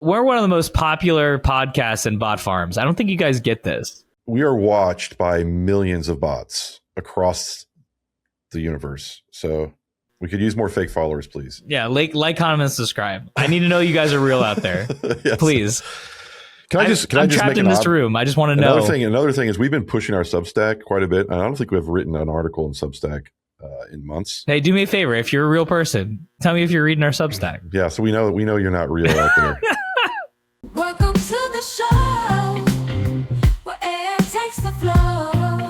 We're one of the most popular podcasts in bot farms. I don't think you guys get this. We are watched by millions of bots across the universe. So we could use more fake followers, please. Yeah, like, comment, and subscribe. I need to know you guys are real out there. Yes. Please. I'm trapped in this room. I just want to know. Another thing is we've been pushing our Substack quite a bit. And I don't think we've written an article in Substack in months. Hey, do me a favor. If you're a real person, tell me if you're reading our Substack. Yeah, so we know you're not real out there. Welcome to the show, where air takes the flow.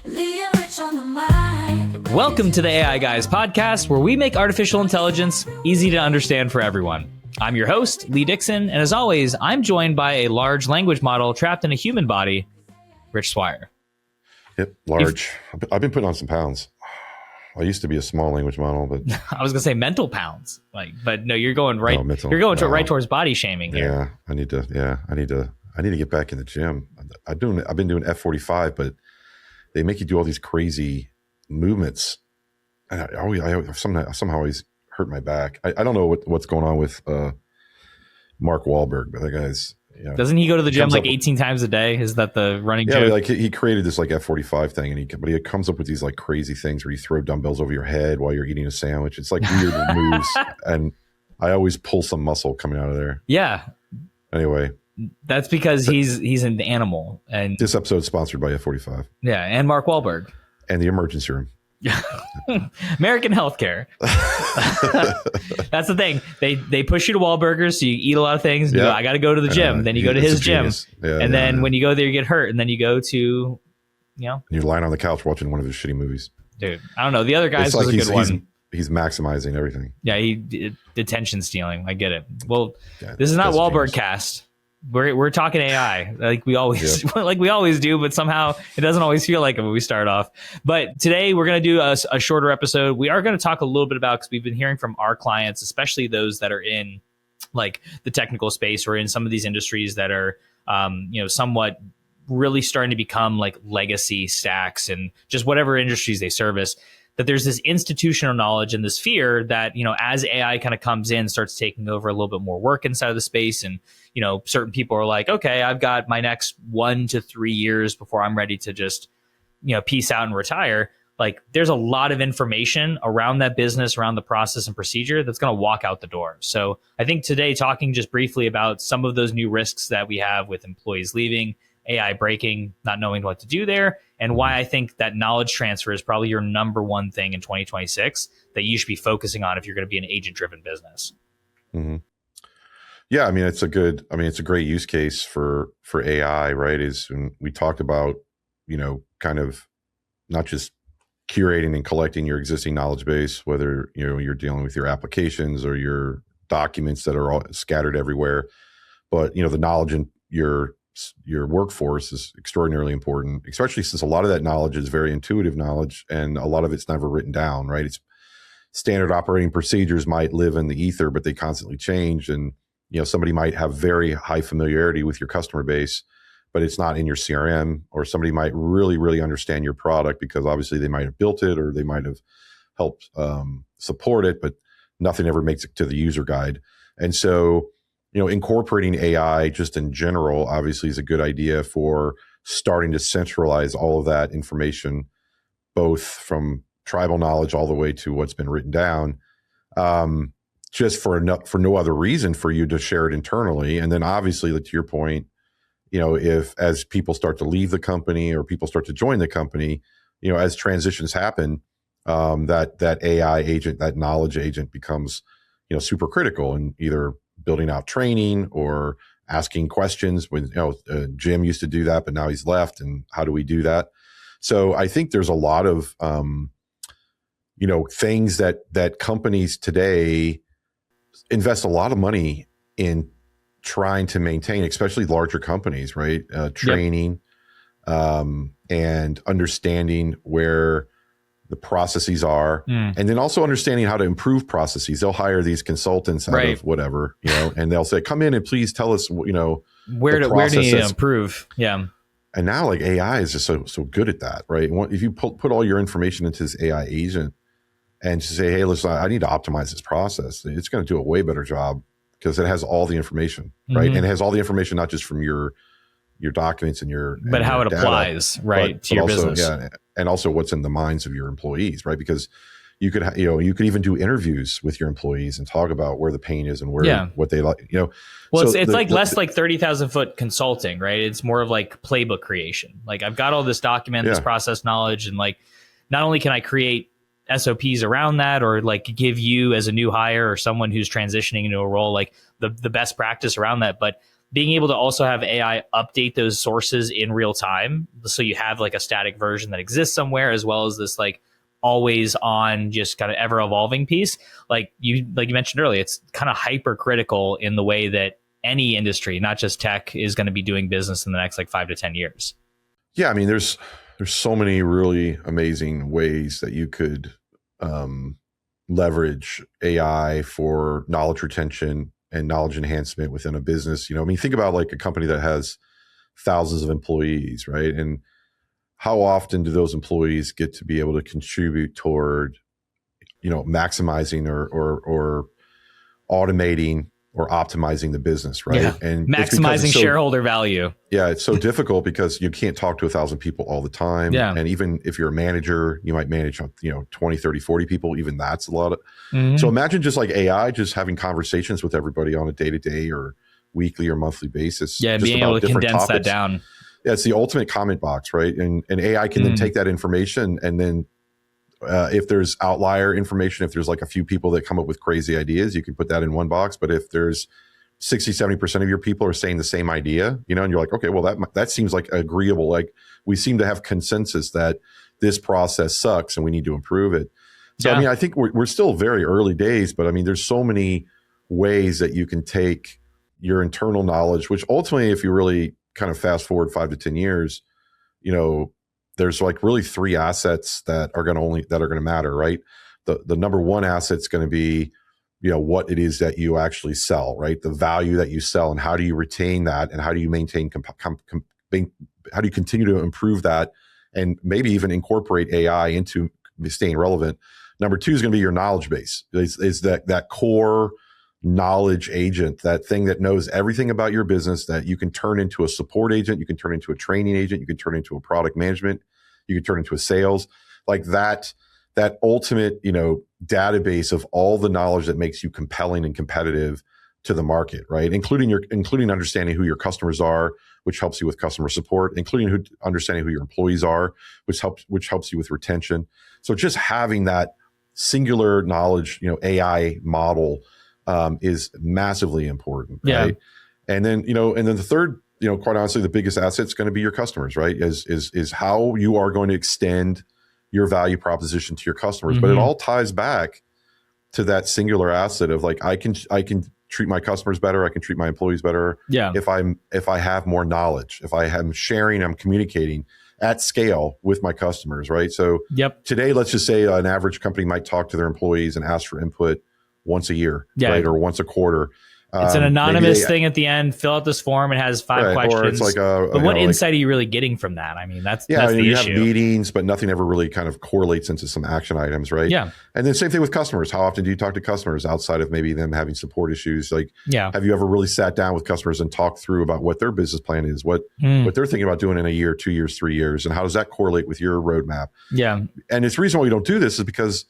Lee and Rich on the mic. Welcome to the AI Guys podcast, where we make artificial intelligence easy to understand for everyone. I'm your host, Lee Dixon, and as always, I'm joined by a large language model trapped in a human body, Rich Swier. Yep, large. I've been putting on some pounds. I used to be a small language model, but I was gonna say mental pounds, but no, you're going right. No, right towards body shaming here. Yeah, I need to get back in the gym. I've been doing F45, but they make you do all these crazy movements, and I somehow always hurt my back. I don't know what's going on with Mark Wahlberg, but that guy's. Yeah. Doesn't he go to the gym like 18 times a day? Is that the running joke? Yeah, like he created this like F45 thing, but he comes up with these like crazy things where you throw dumbbells over your head while you're eating a sandwich. It's like weird moves, and I always pull some muscle coming out of there. Yeah. Anyway, that's because he's an animal. And this episode is sponsored by F45. Yeah, and Mark Wahlberg and the emergency room. American healthcare. That's the thing. They push you to Wahlburgers, so you eat a lot of things. And you go, I got to go to the gym. Then you go to his gym, and then when you go there, you get hurt, and then you go to, you're lying on the couch watching one of his shitty movies. Dude, I don't know. The other guy's was a good one. He's maximizing everything. Yeah, attention stealing. I get it. Well, this is not Wahlberg cast. We're talking AI like we always do, but somehow it doesn't always feel like it when we start off. But today we're going to do a shorter episode. We are going to talk a little bit about, because we've been hearing from our clients, especially those that are in like the technical space or in some of these industries that are somewhat really starting to become like legacy stacks and just whatever industries they service, that there's this institutional knowledge and this fear that, as AI kind of comes in, starts taking over a little bit more work inside of the space. And, certain people are like, okay, I've got my next 1 to 3 years before I'm ready to just, peace out and retire. Like there's a lot of information around that business, around the process and procedure that's going to walk out the door. So I think today, talking just briefly about some of those new risks that we have with employees leaving, AI breaking, not knowing what to do there, and why I think that knowledge transfer is probably your number one thing in 2026 that you should be focusing on if you're going to be an agent-driven business. Mm-hmm. Yeah, it's a great use case for AI, right? Is when we talked about, kind of not just curating and collecting your existing knowledge base, whether you're dealing with your applications or your documents that are all scattered everywhere, but the knowledge in your workforce is extraordinarily important, especially since a lot of that knowledge is very intuitive knowledge and a lot of it's never written down, right? It's standard operating procedures might live in the ether, but they constantly change. And, somebody might have very high familiarity with your customer base, but it's not in your CRM, or somebody might really, really understand your product because obviously they might have built it or they might have helped support it, but nothing ever makes it to the user guide. And so, incorporating AI just in general, obviously, is a good idea for starting to centralize all of that information, both from tribal knowledge all the way to what's been written down, just for no other reason for you to share it internally. And then obviously, to your point, if as people start to leave the company or people start to join the company, as transitions happen, that AI agent, that knowledge agent becomes, super critical, and either building out training or asking questions. When Jim used to do that, but now he's left, and how do we do that? So I think there's a lot of things that companies today invest a lot of money in trying to maintain, especially larger companies, right? Training and understanding where the processes are, and then also understanding how to improve processes. They'll hire these consultants out of whatever, and they'll say, come in and please tell us, where do you improve? Yeah. And now like AI is just so good at that, right? If you put all your information into this AI agent and just say, hey, listen, I need to optimize this process, it's going to do a way better job because it has all the information, right? And it has all the information, not just from your documents and but how your it data, applies, right, to your also, business. Yeah, and also what's in the minds of your employees, right? Because you could, you could even do interviews with your employees and talk about where the pain is and where what they like, Well, so it's less like 30,000 foot consulting, right? It's more of like playbook creation. Like I've got all this document, this process knowledge, and like not only can I create SOPs around that, or like give you as a new hire or someone who's transitioning into a role, like the best practice around that, but being able to also have AI update those sources in real time. So you have like a static version that exists somewhere, as well as this like always on, just kind of ever evolving piece. Like you mentioned earlier, it's kind of hypercritical in the way that any industry, not just tech, is going to be doing business in the next like 5 to 10 years. Yeah. I mean, there's so many really amazing ways that you could leverage AI for knowledge retention and knowledge enhancement within a business. I mean, think about like a company that has thousands of employees, right? And how often do those employees get to be able to contribute toward, maximizing or automating or optimizing the business, right? Yeah. And maximizing shareholder value. Yeah, it's so difficult because you can't talk to 1,000 people all the time. Yeah. And even if you're a manager, you might manage 20, 30, 40 people. Even that's a lot of. So imagine just like AI, just having conversations with everybody on a day-to-day or weekly or monthly basis. Yeah, being able to condense that down. Yeah, it's the ultimate comment box, right? And AI can then take that information, and then if there's outlier information, if there's like a few people that come up with crazy ideas, you can put that in one box. But if there's 60, 70% of your people are saying the same idea, and you're like, okay, well, that seems like agreeable. Like we seem to have consensus that this process sucks and we need to improve it. So, I mean, I think we're still very early days, but I mean, there's so many ways that you can take your internal knowledge, which ultimately, if you really kind of fast forward 5 to 10 years, there's like really 3 assets that are going to matter, right? The number one asset is going to be, what it is that you actually sell, right? The value that you sell, and how do you retain that, and how do you maintain, how do you continue to improve that, and maybe even incorporate AI into staying relevant. Number 2 is going to be your knowledge base. Is that core knowledge agent, that thing that knows everything about your business, that you can turn into a support agent, you can turn into a training agent, you can turn into a product management, you can turn into a sales, like that ultimate, database of all the knowledge that makes you compelling and competitive to the market, right? Including understanding who your customers are, which helps you with customer support, including understanding who your employees are, which helps you with retention. So just having that singular knowledge, AI model is massively important, right? And then, the third, quite honestly, the biggest asset is going to be your customers, right? Is how you are going to extend your value proposition to your customers. But it all ties back to that singular asset of like, I can treat my customers better, I can treat my employees better. Yeah. If I have more knowledge, if I am sharing, I'm communicating at scale with my customers, right? So today, let's just say an average company might talk to their employees and ask for input once a year, right? Or once a quarter. It's an anonymous thing at the end. Fill out this form. It has 5 questions. Or it's like but what insight are you really getting from that? I mean, that's the issue. You have meetings, but nothing ever really kind of correlates into some action items, right? Yeah. And then same thing with customers. How often do you talk to customers outside of maybe them having support issues? Like, have you ever really sat down with customers and talked through about what their business plan is, what they're thinking about doing in a year, 2 years, 3 years, and how does that correlate with your roadmap? Yeah. And it's the reason why we don't do this is because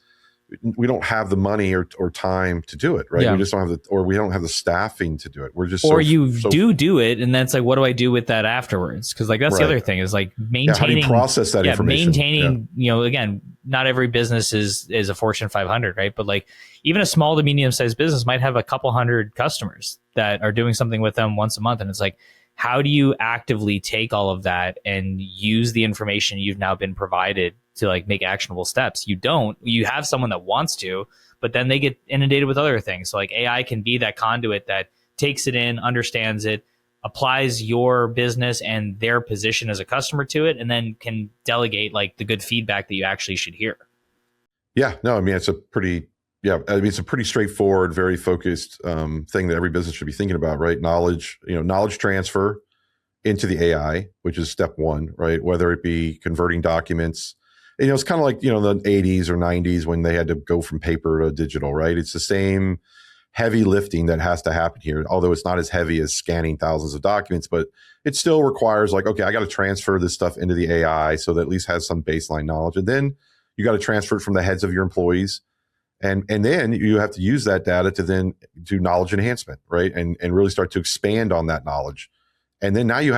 we don't have the money or time to do it, right? We just don't have we don't have the staffing to do it. We're just, do it. And then it's like, what do I do with that afterwards? Cause like, that's the other thing is like maintaining, how do you process that information? Maintaining, again, not every business is a Fortune 500, right? But like even a small to medium sized business might have a couple hundred customers that are doing something with them once a month. And it's like, how do you actively take all of that and use the information you've now been provided to like make actionable steps? You have someone that wants to, but then they get inundated with other things. So like AI can be that conduit that takes it in, understands it, applies your business and their position as a customer to it, and then can delegate like the good feedback that you actually should hear. Yeah, no, I mean, it's a pretty straightforward, very focused thing that every business should be thinking about, right? Knowledge transfer into the AI, which is step 1, right? Whether it be converting documents, it's kind of like, the 80s or 90s when they had to go from paper to digital, right? It's the same heavy lifting that has to happen here, although it's not as heavy as scanning thousands of documents, but it still requires like, okay, I got to transfer this stuff into the AI so that at least has some baseline knowledge. And then you got to transfer it from the heads of your employees. And then you have to use that data to then do knowledge enhancement, right? And really start to expand on that knowledge. And then now you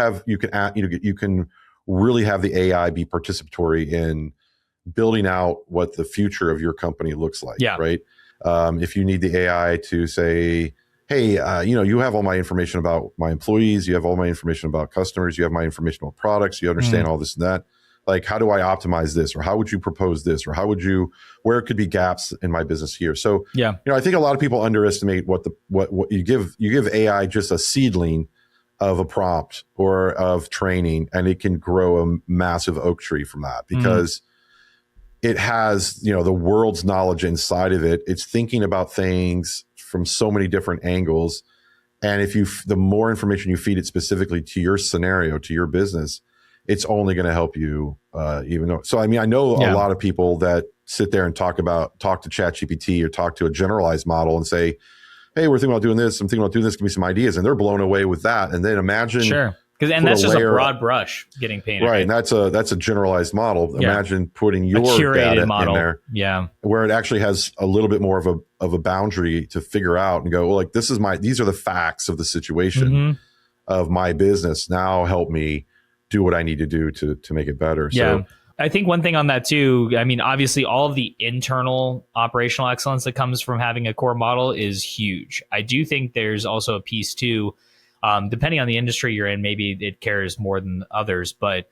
can really have the AI be participatory in building out what the future of your company looks like, right? If you need the AI to say, hey, you have all my information about my employees, you have all my information about customers, you have my information about products, you understand all this and that. Like, how do I optimize this? Or how would you propose this? Or where could be gaps in my business here? So, I think a lot of people underestimate what you give AI just a seedling of a prompt or of training, and it can grow a massive oak tree from that because it has, the world's knowledge inside of it. It's thinking about things from so many different angles. And the more information you feed it specifically to your scenario, to your business, it's only going to help you, even though. So, I mean, I know a lot of people that sit there and talk to ChatGPT or talk to a generalized model and say, hey, we're thinking about doing this. I'm thinking about doing this. Give me some ideas. And they're blown away with that. And then imagine. And that's just a broad brush getting painted. Right. And that's a generalized model. Imagine putting your curated data model in there. Where it actually has a little bit more of a boundary to figure out and go, well, like, these are the facts of the situation of my business. Now help me do what I need to do to make it better. So I think one thing on that too, I mean, obviously all of the internal operational excellence that comes from having a core model is huge. I do think there's also a piece too, depending on the industry you're in, maybe it cares more than others, but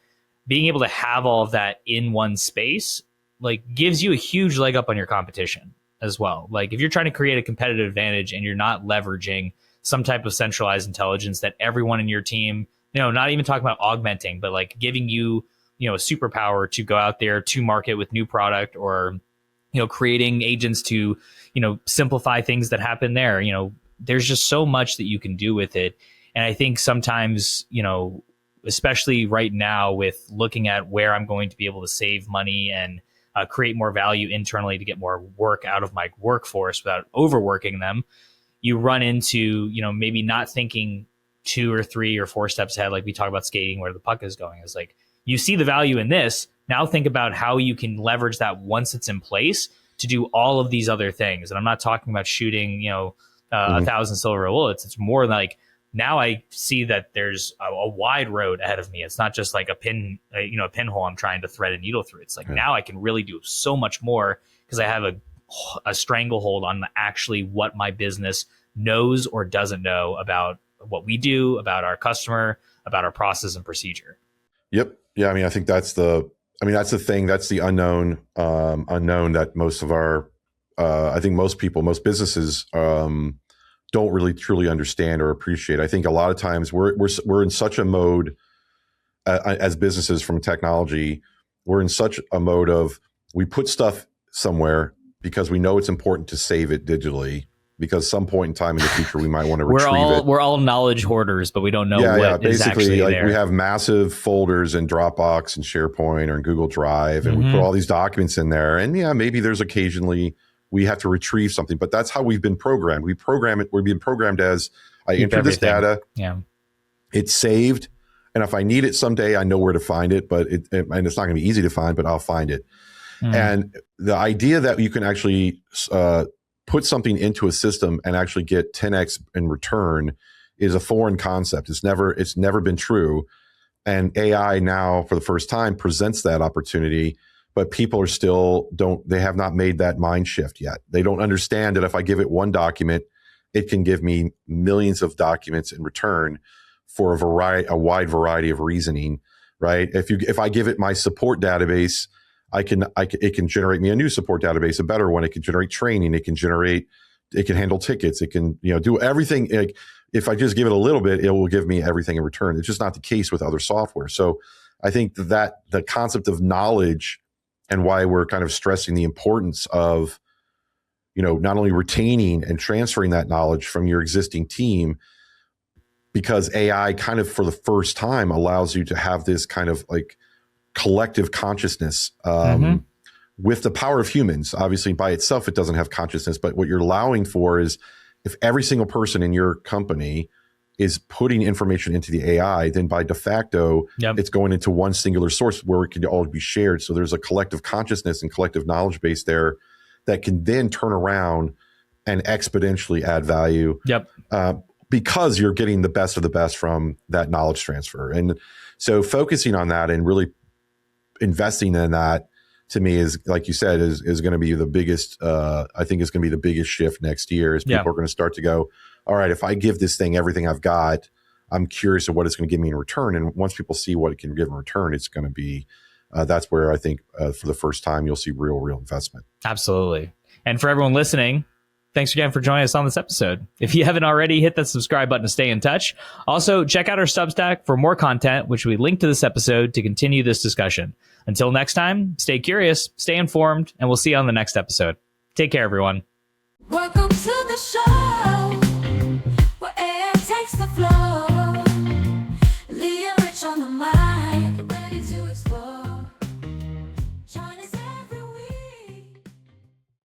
being able to have all of that in one space, like, gives you a huge leg up on your competition as well. Like, if you're trying to create a competitive advantage and you're not leveraging some type of centralized intelligence that everyone in your team, not even talking about augmenting, but like giving you, a superpower to go out there to market with new product, or, creating agents to, simplify things that happen there. There's just so much that you can do with it. And I think sometimes, especially right now with looking at where I'm going to be able to save money and create more value internally to get more work out of my workforce without overworking them, you run into, maybe not thinking 2 or 3 or 4 steps ahead, like we talk about skating where the puck is going. It's like, you see the value in this. Now think about how you can leverage that once it's in place to do all of these other things. And I'm not talking about shooting, 1,000 silver bullets. It's more like, now I see that there's a wide road ahead of me. It's not just like a pinhole I'm trying to thread a needle through. It's like, now I can really do so much more because I have a stranglehold on actually what my business knows or doesn't know about what we do, about our customer, about our process and procedure. Yep. Yeah. I mean, I think that's the thing. That's the unknown that most of our, I think most businesses, don't really truly understand or appreciate. I think a lot of times we're in such a mode as businesses from technology, we're in such a mode of, we put stuff somewhere because we know it's important to save it digitally, because some point in time in the future we might want to retrieve it. We're all knowledge hoarders, but we don't know what is actually there. We have massive folders in Dropbox and SharePoint or in Google Drive, and we put all these documents in there. And maybe there's occasionally we have to retrieve something, but that's how we've been programmed. We've been programmed as, I enter this data, it's saved, and if I need it someday, I know where to find it, and it's not going to be easy to find, but I'll find it. And the idea that you can actually put something into a system and actually get 10x in return is a foreign concept. It's never been true. And AI now, for the first time, presents that opportunity, but people are they have not made that mind shift yet. They don't understand that if I give it one document, it can give me millions of documents in return for a wide variety of reasoning, right? If I give it my support database, it can generate me a new support database, a better one. It can generate training. It can handle tickets. It can, do everything. Like, if I just give it a little bit, it will give me everything in return. It's just not the case with other software. So I think that the concept of knowledge, and why we're kind of stressing the importance of, not only retaining and transferring that knowledge from your existing team, because AI kind of for the first time allows you to have this kind of like collective consciousness with the power of humans. Obviously by itself, it doesn't have consciousness, but what you're allowing for is if every single person in your company is putting information into the AI, then by de facto, it's going into one singular source where it can all be shared. So there's a collective consciousness and collective knowledge base there that can then turn around and exponentially add value. Because you're getting the best of the best from that knowledge transfer. And so focusing on that and really investing in that, to me, is, like you said, is going to be the biggest, I think it's going to be the biggest shift next year, is people are going to start to go, all right, if I give this thing everything I've got, I'm curious of what it's going to give me in return. And once people see what it can give in return, it's going to be, that's where I think for the first time, you'll see real investment. Absolutely. And for everyone listening, thanks again for joining us on this episode. If you haven't already, hit that subscribe button to stay in touch. Also, check out our Substack for more content, which we link to this episode to continue this discussion. Until next time, stay curious, stay informed, and we'll see you on the next episode. Take care, everyone. Welcome to the show.